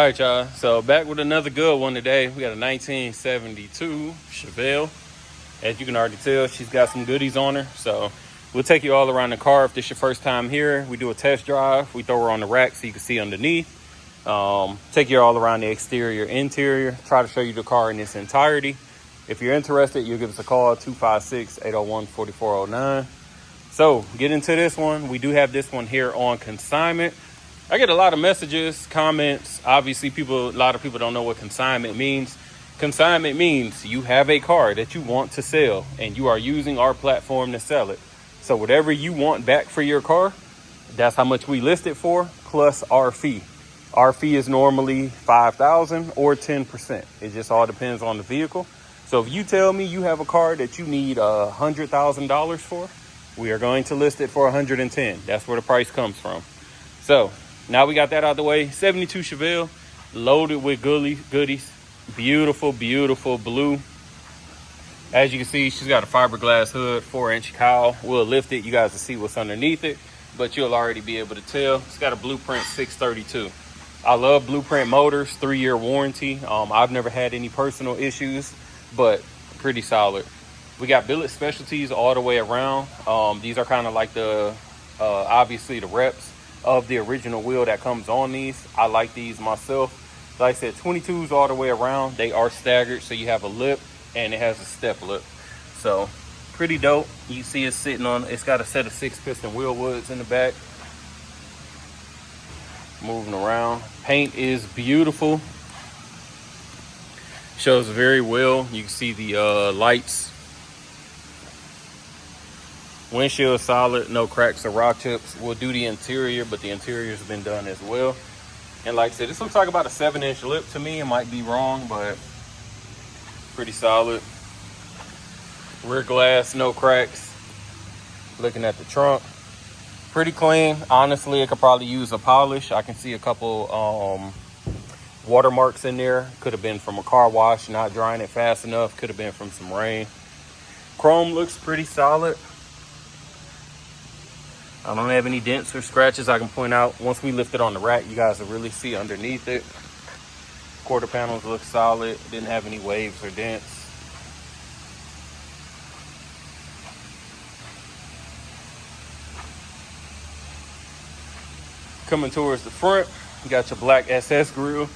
All right, y'all. So back with another good one today. We got a 1972 Chevelle. As you can already tell, she's got some goodies on her. So we'll take you all around the car. If this is your first time here, we do a test drive. We throw her on the rack so you can see underneath. Take you all around the exterior, interior. Try to show you the car in its entirety. If you're interested, you'll give us a call, 256-801-4409. So get into this one. We do have this one here on consignment. I get a lot of messages, comments. Obviously, a lot of people don't know what consignment means. Consignment means you have a car that you want to sell and you are using our platform to sell it. So whatever you want back for your car, that's how much we list it for, plus our fee. Our fee is normally $5,000 or 10%. It just all depends on the vehicle. So if you tell me you have a car that you need $100,000 for, we are going to list it for $110,000. That's where the price comes from. So now we got that out of the way. 72 Chevelle, loaded with goodies. Beautiful, beautiful blue. As you can see, she's got a fiberglass hood, 4-inch cowl. We'll lift it. You guys will see what's underneath it, but you'll already be able to tell. It's got a Blueprint 632. I love Blueprint motors, 3-year warranty. I've never had any personal issues, but pretty solid. We got Billet Specialties all the way around. These are kind of like the, obviously the reps of the original wheel that comes on these. I like these myself. Like I said, 22s all the way around. They are staggered, so you have a lip and it has a step lip. So pretty dope. You see it sitting on, it's got a set of 6-piston wilwoods in the back. Moving around. Paint is beautiful. Shows very well. You can see the lights. Windshield solid, no cracks or rock chips. We'll do the interior, but the interior's been done as well. And like I said, this looks like about a 7-inch lip to me. It might be wrong, but pretty solid. Rear glass, no cracks. Looking at the trunk, pretty clean. Honestly, it could probably use a polish. I can see a couple watermarks in there. Could have been from a car wash, not drying it fast enough. Could have been from some rain. Chrome looks pretty solid. I don't have any dents or scratches I can point out. Once we lift it on the rack, you guys will really see underneath it. Quarter panels look solid. Didn't have any waves or dents. Coming towards the front, you got your black SS grille,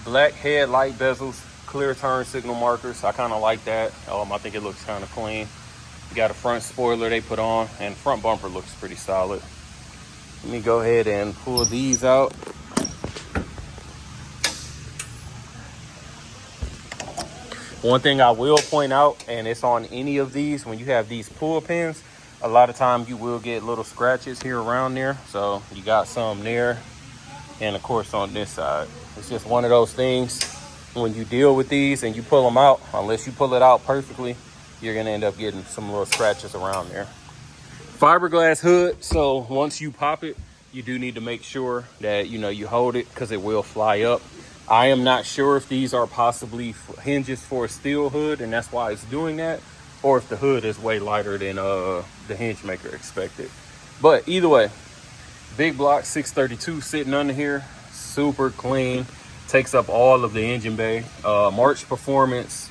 black headlight bezels, clear turn signal markers. I kind of like that. I think it looks kind of clean. You got a front spoiler they put on, and front bumper looks pretty solid. Let me go ahead and pull these out. One thing I will point out, and it's on any of these, when you have these pull pins, a lot of times you will get little scratches here around there. So you got some there, and of course on this side. It's just one of those things when you deal with these and you pull them out, unless you pull it out perfectly, you're gonna end up getting some little scratches around there. Fiberglass hood, so once you pop it, you do need to make sure that you hold it, because it will fly up. I am not sure if these are possibly hinges for a steel hood and that's why it's doing that, or if the hood is way lighter than the hinge maker expected. But either way, big block 632 sitting under here, super clean, takes up all of the engine bay. March Performance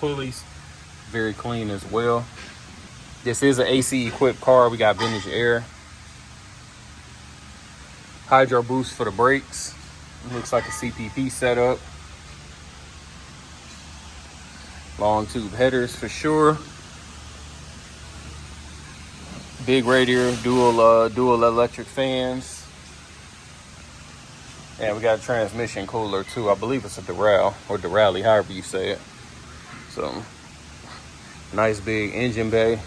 pulleys, very clean as well. This is an AC equipped car. We got vintage air, hydro boost for the brakes. Looks like a CPP setup. Long tube headers for sure. Big radiator, dual electric fans. And we got a transmission cooler too. I believe it's a Doral or Durali, however you say it. So nice big engine bay.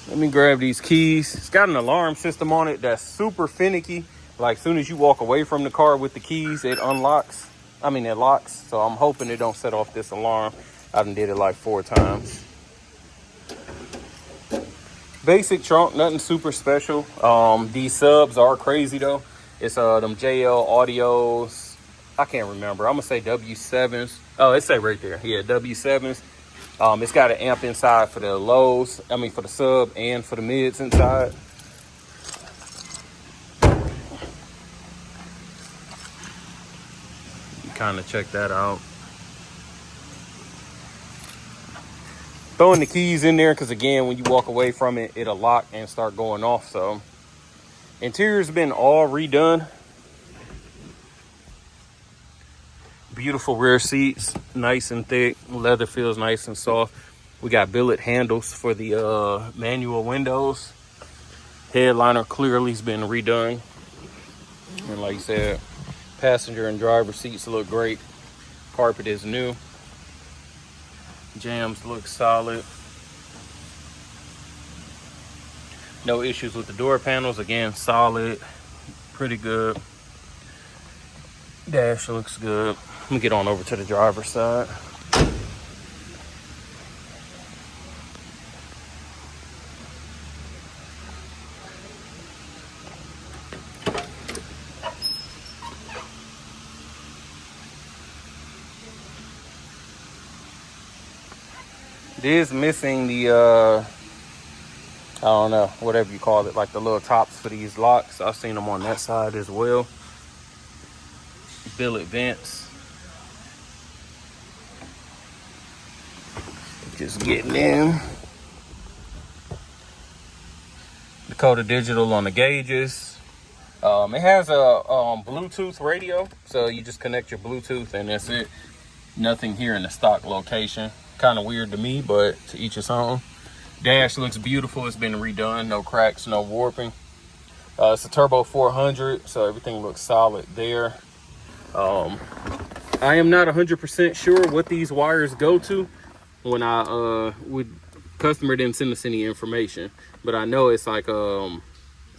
Let me grab these keys. It's got an alarm system on it that's super finicky. Like as soon as you walk away from the car with the keys, it unlocks. It locks. So I'm hoping it don't set off this alarm. I done did it like 4 times. Basic trunk, nothing super special. These subs are crazy though. It's them JL Audios. I can't remember. I'm gonna say W7s. Oh, it say right there. Yeah, W7s. It's got an amp inside for the lows. For the sub and for the mids inside. kind of check that out. Throwing the keys in there because, again, when you walk away from it, it'll lock and start going off. So interior's been all redone. Beautiful rear seats, nice and thick. Leather feels nice and soft. We got billet handles for the manual windows. Headliner clearly has been redone. And like I said, passenger and driver seats look great. Carpet is new. Jams look solid. No issues with the door panels. Again, solid, pretty good. Dash looks good. Let me get on over to the driver's side. It is missing the, I don't know, whatever you call it, like the little tops for these locks. I've seen them on that side as well. Billet vents. Just getting in. Dakota Digital on the gauges. It has a Bluetooth radio, so you just connect your Bluetooth and that's it. Nothing here in the stock location. Kind of weird to me, but to each his own. Dash looks beautiful. It's been redone. No cracks, no warping. It's a turbo 400, so everything looks solid there. I am not 100% sure what these wires go to. When customer didn't send us any information, but I know it's like a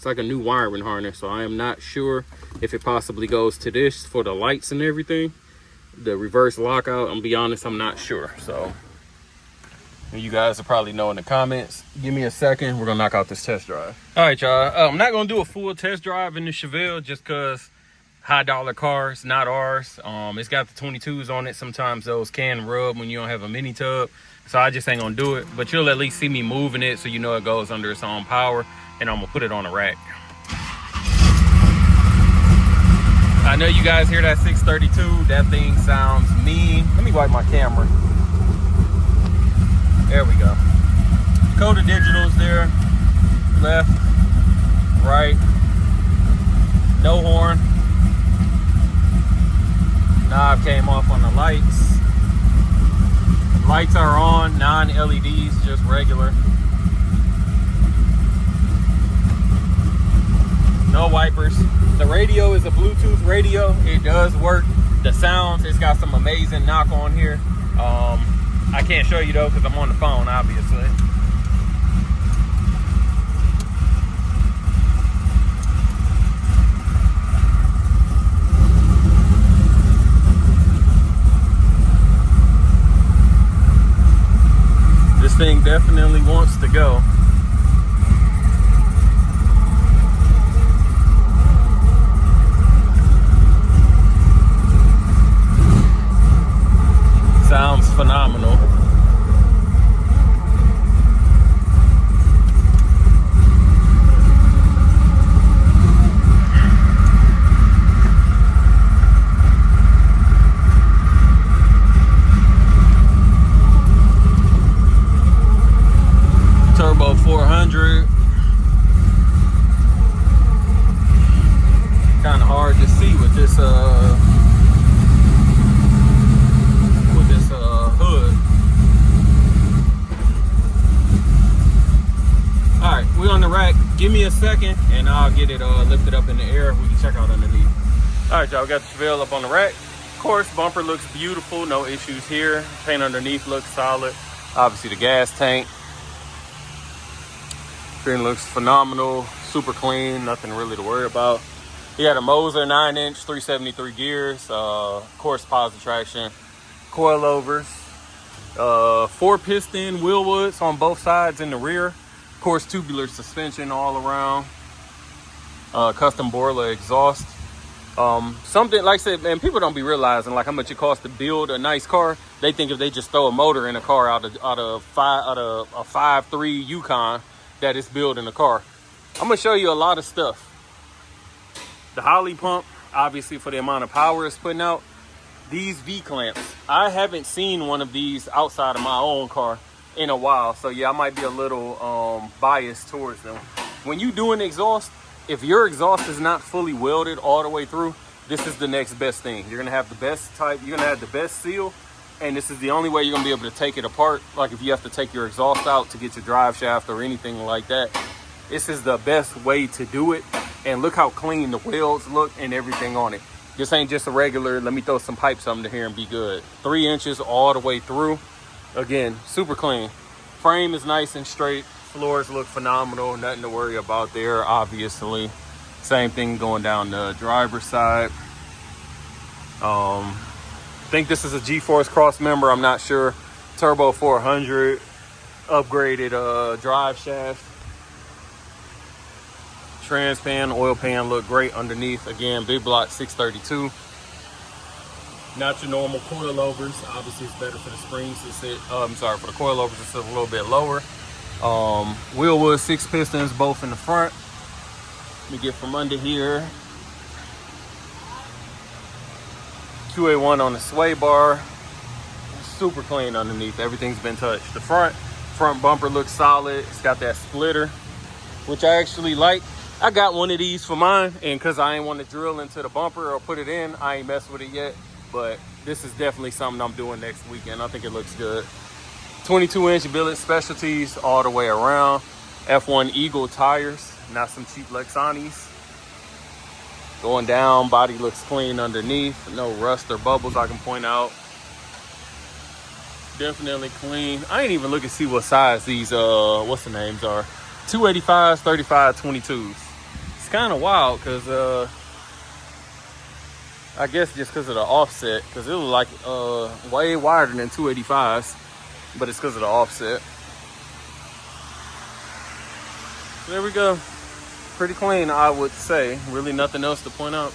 new wiring harness, so I am not sure if it possibly goes to this for the lights and everything. The reverse lockout, I'm be honest, I'm not sure. So you guys will probably know in the comments. Give me a second, we're gonna knock out this test drive. All right, y'all, I'm not gonna do a full test drive in the Chevelle just because high dollar cars, not ours. It's got the 22s on it. Sometimes those can rub when you don't have a mini tub, so I just ain't gonna do it, but you'll at least see me moving it so you know it goes under its own power, and I'm gonna put it on a rack. I know you guys hear that 632. That thing sounds mean. Let me wipe my camera. There we go. Dakota Digital's there. Left, right. No horn. Knob came off on the lights. Lights are on, non-LEDs, just regular. No wipers. The radio is a Bluetooth radio. It does work. The sounds, it's got some amazing knock on here. I can't show you though because I'm on the phone, obviously. This thing definitely wants to go. Sounds phenomenal. Turbo 400. Kind of hard to see with this hood. All right, we're on the rack. Give me a second and I'll get it lifted up in the air. We can check out underneath. All right, y'all, got the Chevelle up on the rack. Of course, bumper looks beautiful, no issues here. Paint underneath looks solid. Obviously the gas tank. Screen looks phenomenal, super clean, nothing really to worry about. He had a Moser 9-inch, 373 gears, of course, positive traction, coilovers, 4-piston wilwoods on both sides in the rear, of course, tubular suspension all around, custom Borla exhaust. Something like I said, man, people don't be realizing like how much it costs to build a nice car. They think if they just throw a motor in a car out of a 5.3 Yukon, that it's building a car. I'm gonna show you a lot of stuff. The Holley pump, obviously for the amount of power it's putting out. these V-clamps. I haven't seen one of these outside of my own car in a while. So yeah, I might be a little biased towards them. When you do an exhaust, if your exhaust is not fully welded all the way through, this is the next best thing. You're gonna have the best type, you're gonna have the best seal, and this is the only way you're gonna be able to take it apart. Like if you have to take your exhaust out to get your drive shaft or anything like that, this is the best way to do it. And look how clean the welds look and everything on it. This ain't just a regular, let me throw some pipes under here and be good. 3 inches all the way through. Again, super clean. Frame is nice and straight. Floors look phenomenal. Nothing to worry about there, obviously. Same thing going down the driver's side. I think this is a G-Force cross member. I'm not sure. Turbo 400. Upgraded drive shaft. Trans pan, oil pan look great underneath. Again, big block 632. Not your normal coilovers. Obviously, it's better for the springs to sit. For the coilovers to sit a little bit lower. Wilwood 6 pistons, both in the front. Let me get from under here. QA1 on the sway bar. Super clean underneath. Everything's been touched. The front bumper looks solid. It's got that splitter, which I actually like. I got one of these for mine, and because I ain't want to drill into the bumper or put it in, I ain't messed with it yet. But this is definitely something I'm doing next weekend. I think it looks good. 22-inch Billet Specialties all the way around. F1 Eagle tires, not some cheap Lexanis. Going down, body looks clean underneath. No rust or bubbles I can point out. Definitely clean. I ain't even look and see what size these, what's the names are. 285s, 35, 22s. It's kind of wild because, I guess just because of the offset, because it was like way wider than 285s, but it's because of the offset. There we go. Pretty clean, I would say. Really nothing else to point out.